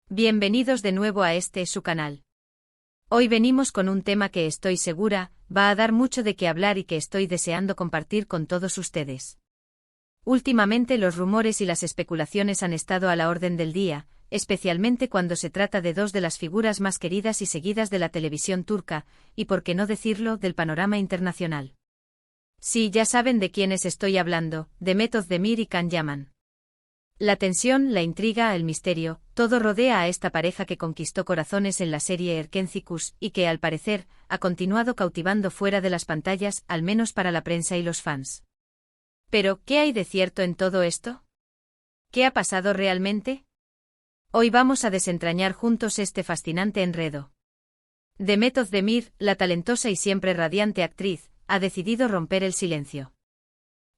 Bienvenidos de nuevo a su canal. Hoy venimos con un tema que estoy segura va a dar mucho de qué hablar y que estoy deseando compartir con todos ustedes. Últimamente los rumores y las especulaciones han estado a la orden del día, especialmente cuando se trata de dos de las figuras más queridas y seguidas de la televisión turca, y por qué no decirlo, del panorama internacional. Sí, ya saben de quiénes estoy hablando, Demet Özdemir y Can Yaman. La tensión, la intriga, el misterio, todo rodea a esta pareja que conquistó corazones en la serie Erkenci y que, al parecer, ha continuado cautivando fuera de las pantallas, al menos para la prensa y los fans. Pero, ¿qué hay de cierto en todo esto? ¿Qué ha pasado realmente? Hoy vamos a desentrañar juntos este fascinante enredo. Demet Özdemir, la talentosa y siempre radiante actriz, ha decidido romper el silencio.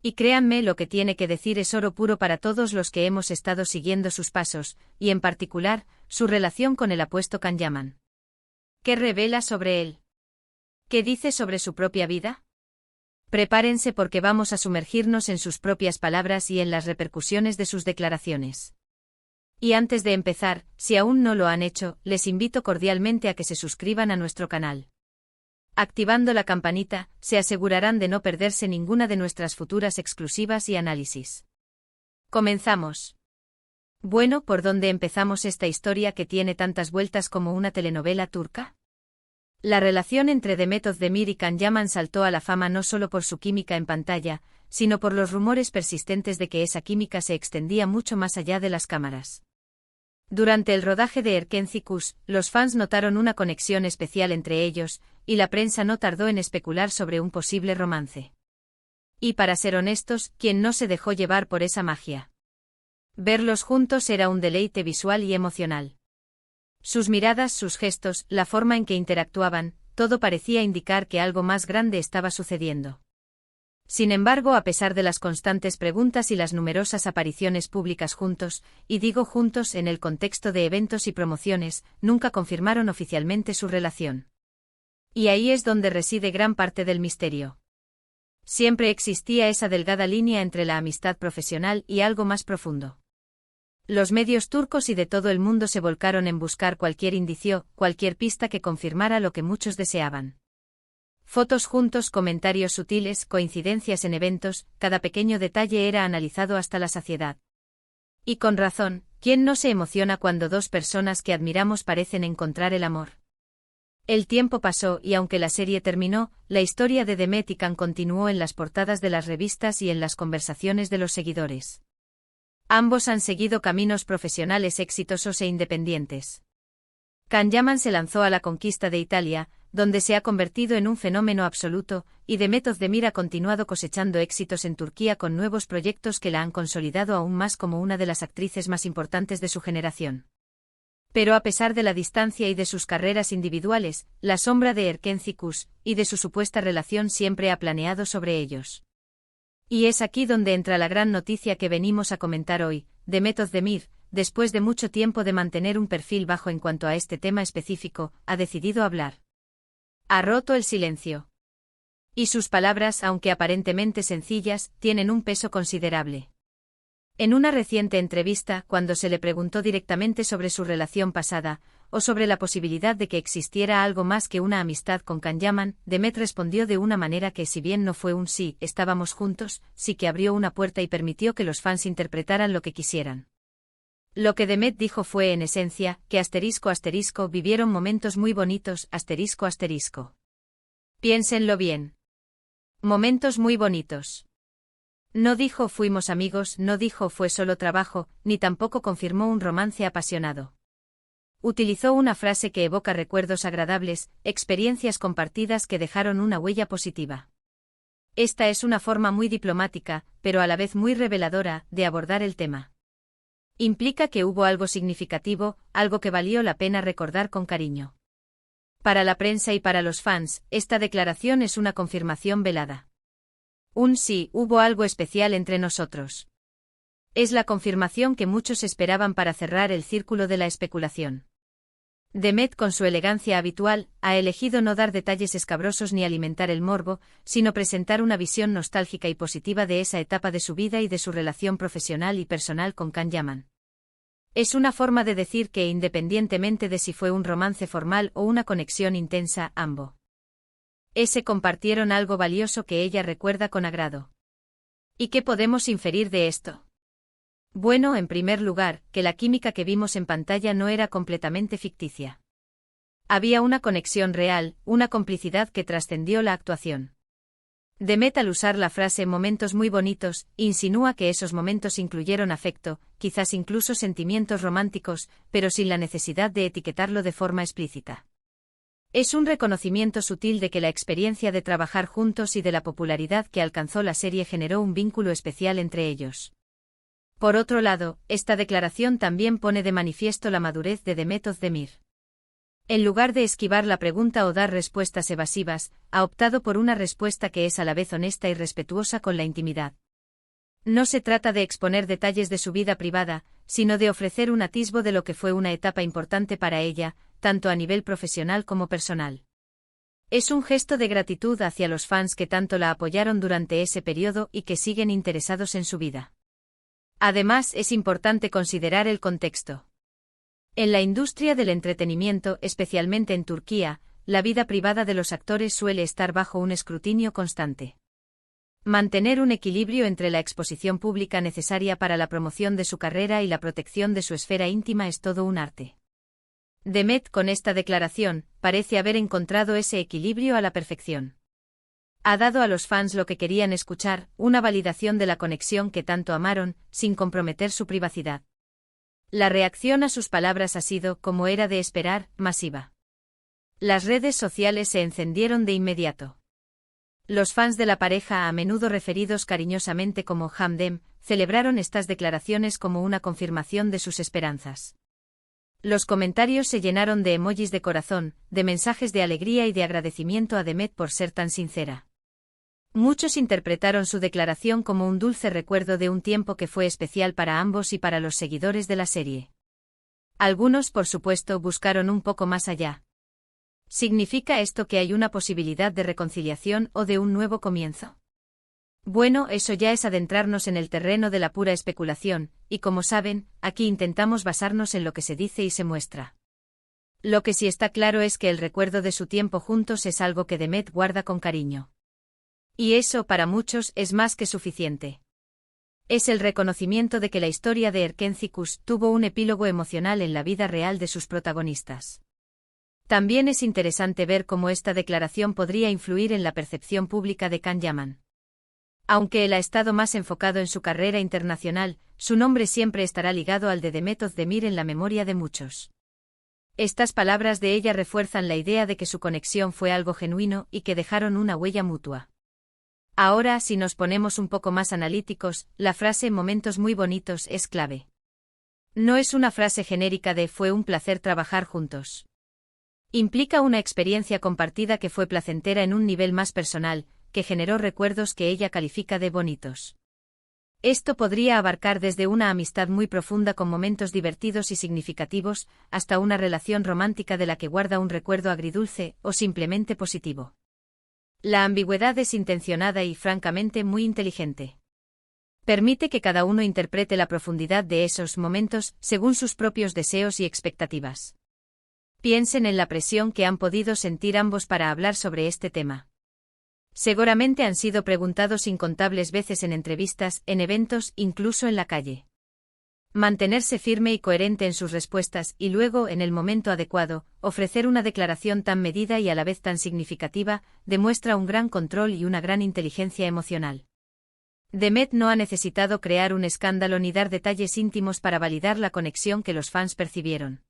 Y créanme, lo que tiene que decir es oro puro para todos los que hemos estado siguiendo sus pasos, y en particular, su relación con el apuesto Can Yaman. ¿Qué revela sobre él? ¿Qué dice sobre su propia vida? Prepárense porque vamos a sumergirnos en sus propias palabras y en las repercusiones de sus declaraciones. Y antes de empezar, si aún no lo han hecho, les invito cordialmente a que se suscriban a nuestro canal. Activando la campanita, se asegurarán de no perderse ninguna de nuestras futuras exclusivas y análisis. Comenzamos. Bueno, ¿por dónde empezamos esta historia que tiene tantas vueltas como una telenovela turca? La relación entre Demet Özdemir y Can Yaman saltó a la fama no solo por su química en pantalla, sino por los rumores persistentes de que esa química se extendía mucho más allá de las cámaras. Durante el rodaje de Erkenci, los fans notaron una conexión especial entre ellos, y la prensa no tardó en especular sobre un posible romance. Y para ser honestos, ¿quién no se dejó llevar por esa magia? Verlos juntos era un deleite visual y emocional. Sus miradas, sus gestos, la forma en que interactuaban, todo parecía indicar que algo más grande estaba sucediendo. Sin embargo, a pesar de las constantes preguntas y las numerosas apariciones públicas juntos, y digo juntos en el contexto de eventos y promociones, nunca confirmaron oficialmente su relación. Y ahí es donde reside gran parte del misterio. Siempre existía esa delgada línea entre la amistad profesional y algo más profundo. Los medios turcos y de todo el mundo se volcaron en buscar cualquier indicio, cualquier pista que confirmara lo que muchos deseaban. Fotos juntos, comentarios sutiles, coincidencias en eventos, cada pequeño detalle era analizado hasta la saciedad. Y con razón, ¿quién no se emociona cuando dos personas que admiramos parecen encontrar el amor? El tiempo pasó y aunque la serie terminó, la historia de Demet y Can continuó en las portadas de las revistas y en las conversaciones de los seguidores. Ambos han seguido caminos profesionales exitosos e independientes. Can Yaman se lanzó a la conquista de Italia, donde se ha convertido en un fenómeno absoluto, y Demet Özdemir ha continuado cosechando éxitos en Turquía con nuevos proyectos que la han consolidado aún más como una de las actrices más importantes de su generación. Pero a pesar de la distancia y de sus carreras individuales, la sombra de Erkenci y de su supuesta relación siempre ha planeado sobre ellos. Y es aquí donde entra la gran noticia que venimos a comentar hoy. Demet Özdemir, después de mucho tiempo de mantener un perfil bajo en cuanto a este tema específico, ha decidido hablar. Ha roto el silencio. Y sus palabras, aunque aparentemente sencillas, tienen un peso considerable. En una reciente entrevista, cuando se le preguntó directamente sobre su relación pasada, o sobre la posibilidad de que existiera algo más que una amistad con Can Yaman, Demet respondió de una manera que, si bien no fue un sí, estábamos juntos, sí que abrió una puerta y permitió que los fans interpretaran lo que quisieran. Lo que Demet dijo fue en esencia, que *** vivieron momentos muy bonitos, ***. Piénsenlo bien. Momentos muy bonitos. No dijo fuimos amigos, no dijo fue solo trabajo, ni tampoco confirmó un romance apasionado. Utilizó una frase que evoca recuerdos agradables, experiencias compartidas que dejaron una huella positiva. Esta es una forma muy diplomática, pero a la vez muy reveladora, de abordar el tema. Implica que hubo algo significativo, algo que valió la pena recordar con cariño. Para la prensa y para los fans, esta declaración es una confirmación velada. Un sí, hubo algo especial entre nosotros. Es la confirmación que muchos esperaban para cerrar el círculo de la especulación. Demet, con su elegancia habitual, ha elegido no dar detalles escabrosos ni alimentar el morbo, sino presentar una visión nostálgica y positiva de esa etapa de su vida y de su relación profesional y personal con Can Yaman. Es una forma de decir que independientemente de si fue un romance formal o una conexión intensa, ambos se compartieron algo valioso que ella recuerda con agrado. ¿Y qué podemos inferir de esto? Bueno, en primer lugar, que la química que vimos en pantalla no era completamente ficticia. Había una conexión real, una complicidad que trascendió la actuación. Demet, al usar la frase momentos muy bonitos, insinúa que esos momentos incluyeron afecto, quizás incluso sentimientos románticos, pero sin la necesidad de etiquetarlo de forma explícita. Es un reconocimiento sutil de que la experiencia de trabajar juntos y de la popularidad que alcanzó la serie generó un vínculo especial entre ellos. Por otro lado, esta declaración también pone de manifiesto la madurez de Demet Özdemir. En lugar de esquivar la pregunta o dar respuestas evasivas, ha optado por una respuesta que es a la vez honesta y respetuosa con la intimidad. No se trata de exponer detalles de su vida privada, sino de ofrecer un atisbo de lo que fue una etapa importante para ella, tanto a nivel profesional como personal. Es un gesto de gratitud hacia los fans que tanto la apoyaron durante ese periodo y que siguen interesados en su vida. Además, es importante considerar el contexto. En la industria del entretenimiento, especialmente en Turquía, la vida privada de los actores suele estar bajo un escrutinio constante. Mantener un equilibrio entre la exposición pública necesaria para la promoción de su carrera y la protección de su esfera íntima es todo un arte. Demet, con esta declaración, parece haber encontrado ese equilibrio a la perfección. Ha dado a los fans lo que querían escuchar, una validación de la conexión que tanto amaron, sin comprometer su privacidad. La reacción a sus palabras ha sido, como era de esperar, masiva. Las redes sociales se encendieron de inmediato. Los fans de la pareja, a menudo referidos cariñosamente como Hamdem, celebraron estas declaraciones como una confirmación de sus esperanzas. Los comentarios se llenaron de emojis de corazón, de mensajes de alegría y de agradecimiento a Demet por ser tan sincera. Muchos interpretaron su declaración como un dulce recuerdo de un tiempo que fue especial para ambos y para los seguidores de la serie. Algunos, por supuesto, buscaron un poco más allá. ¿Significa esto que hay una posibilidad de reconciliación o de un nuevo comienzo? Bueno, eso ya es adentrarnos en el terreno de la pura especulación, y como saben, aquí intentamos basarnos en lo que se dice y se muestra. Lo que sí está claro es que el recuerdo de su tiempo juntos es algo que Demet guarda con cariño. Y eso, para muchos, es más que suficiente. Es el reconocimiento de que la historia de Erkencikus tuvo un epílogo emocional en la vida real de sus protagonistas. También es interesante ver cómo esta declaración podría influir en la percepción pública de Can Yaman. Aunque él ha estado más enfocado en su carrera internacional, su nombre siempre estará ligado al de Demet Özdemir en la memoria de muchos. Estas palabras de ella refuerzan la idea de que su conexión fue algo genuino y que dejaron una huella mutua. Ahora, si nos ponemos un poco más analíticos, la frase momentos muy bonitos es clave. No es una frase genérica de fue un placer trabajar juntos. Implica una experiencia compartida que fue placentera en un nivel más personal, que generó recuerdos que ella califica de bonitos. Esto podría abarcar desde una amistad muy profunda con momentos divertidos y significativos, hasta una relación romántica de la que guarda un recuerdo agridulce o simplemente positivo. La ambigüedad es intencionada y, francamente, muy inteligente. Permite que cada uno interprete la profundidad de esos momentos según sus propios deseos y expectativas. Piensen en la presión que han podido sentir ambos para hablar sobre este tema. Seguramente han sido preguntados incontables veces en entrevistas, en eventos, incluso en la calle. Mantenerse firme y coherente en sus respuestas y luego, en el momento adecuado, ofrecer una declaración tan medida y a la vez tan significativa, demuestra un gran control y una gran inteligencia emocional. Demet no ha necesitado crear un escándalo ni dar detalles íntimos para validar la conexión que los fans percibieron.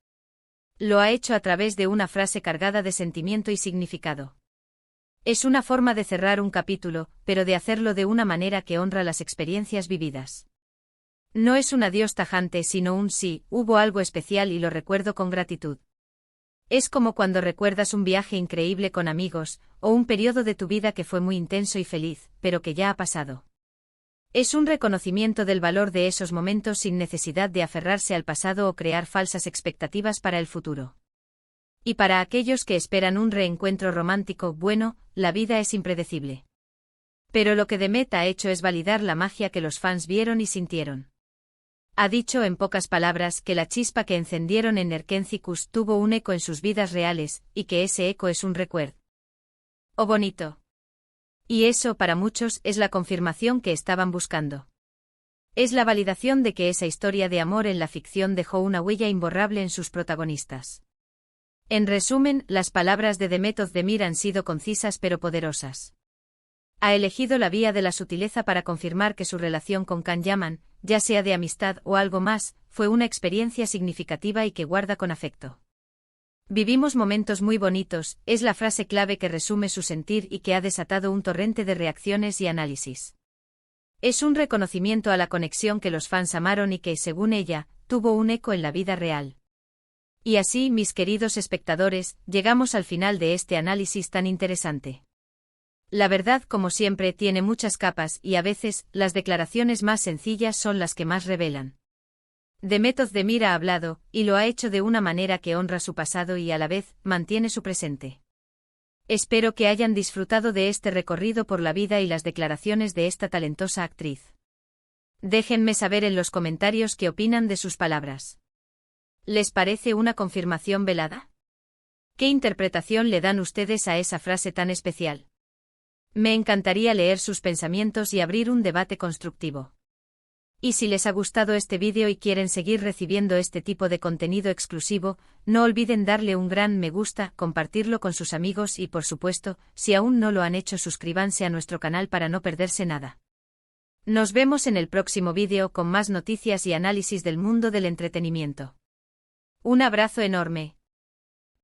Lo ha hecho a través de una frase cargada de sentimiento y significado. Es una forma de cerrar un capítulo, pero de hacerlo de una manera que honra las experiencias vividas. No es un adiós tajante, sino un sí, hubo algo especial y lo recuerdo con gratitud. Es como cuando recuerdas un viaje increíble con amigos, o un periodo de tu vida que fue muy intenso y feliz, pero que ya ha pasado. Es un reconocimiento del valor de esos momentos sin necesidad de aferrarse al pasado o crear falsas expectativas para el futuro. Y para aquellos que esperan un reencuentro romántico, bueno, la vida es impredecible. Pero lo que Demet ha hecho es validar la magia que los fans vieron y sintieron. Ha dicho en pocas palabras que la chispa que encendieron en Nerkencicus tuvo un eco en sus vidas reales, y que ese eco es un recuerdo. ¡Oh bonito! Y eso, para muchos, es la confirmación que estaban buscando. Es la validación de que esa historia de amor en la ficción dejó una huella imborrable en sus protagonistas. En resumen, las palabras de Demet Özdemir han sido concisas pero poderosas. Ha elegido la vía de la sutileza para confirmar que su relación con Can Yaman, ya sea de amistad o algo más, fue una experiencia significativa y que guarda con afecto. Vivimos momentos muy bonitos, es la frase clave que resume su sentir y que ha desatado un torrente de reacciones y análisis. Es un reconocimiento a la conexión que los fans amaron y que, según ella, tuvo un eco en la vida real. Y así, mis queridos espectadores, llegamos al final de este análisis tan interesante. La verdad, como siempre, tiene muchas capas y a veces, las declaraciones más sencillas son las que más revelan. Demet Özdemir ha hablado, y lo ha hecho de una manera que honra su pasado y a la vez, mantiene su presente. Espero que hayan disfrutado de este recorrido por la vida y las declaraciones de esta talentosa actriz. Déjenme saber en los comentarios qué opinan de sus palabras. ¿Les parece una confirmación velada? ¿Qué interpretación le dan ustedes a esa frase tan especial? Me encantaría leer sus pensamientos y abrir un debate constructivo. Y si les ha gustado este vídeo y quieren seguir recibiendo este tipo de contenido exclusivo, no olviden darle un gran me gusta, compartirlo con sus amigos y por supuesto, si aún no lo han hecho, suscríbanse a nuestro canal para no perderse nada. Nos vemos en el próximo vídeo con más noticias y análisis del mundo del entretenimiento. Un abrazo enorme.